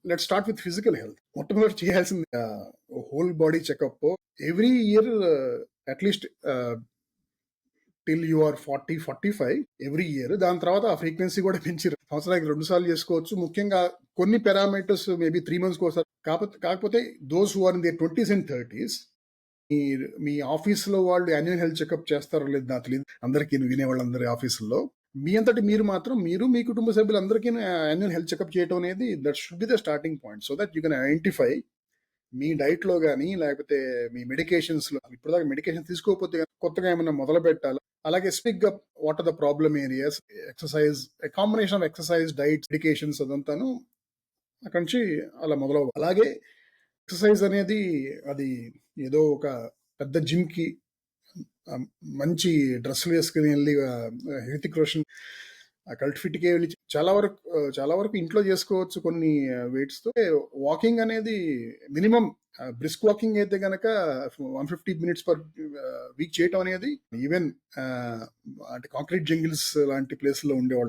Let's start with physical health. మొట్టమొదటి చేయాల్సింది whole body checkup every year, at least till you are 40-45 every year. దాని తర్వాత ఆ frequency కూడా పెంచారు. సంవత్సరానికి 2 సార్లు చేసుకోవచ్చు. ముఖ్యంగా కొన్ని పారామీటర్స్ మేబీ 3 months ఒకసారి. కాకపోతే those who are in there 20s and 30s, మీ ఆఫీస్లో వాళ్ళు యాన్యువల్ హెల్త్ చెకప్ చేస్తారో లేదు నాకు తెలియదు. అందరికీ వినే వాళ్ళందరి ఆఫీసుల్లో మీ అంతటి మీరు మాత్రం మీరు మీ కుటుంబ సభ్యులందరికీ యాన్యువల్ హెల్త్ చెకప్ చేయడం అనేది that should be the starting point. So that you can identify me diet లో కానీ లేకపోతే మీ మెడికేషన్స్ లో, ఇప్పుడు దాకా మెడికేషన్ తీసుకోకపోతే కొత్తగా ఏమైనా మొదలు పెట్టాలి. అలాగే speak up what are the problem areas, exercise, combination of exercise, diet, medications అదంతాను అక్కడి నుంచి అలా మొదలవు. అలాగే ఎక్సర్సైజ్ అనేది అది ఏదో ఒక పెద్ద జిమ్ కి మంచి డ్రెస్సులు వేసుకుని వెళ్ళి హృతిక్ రోషన్ కల్ట్ ఫిట్ కి వెళ్ళి చాలా వరకు ఇంట్లో చేసుకోవచ్చు కొన్ని వెయిట్స్ తో. వాకింగ్ అనేది మినిమం బ్రిస్క్ వాకింగ్ అయితే గనక 150 minutes పర్ వీక్ చేయటం అనేది, ఈవెన్ అంటే కాంక్రీట్ జంగిల్స్ లాంటి ప్లేస్ లో ఉండేవాళ్ళు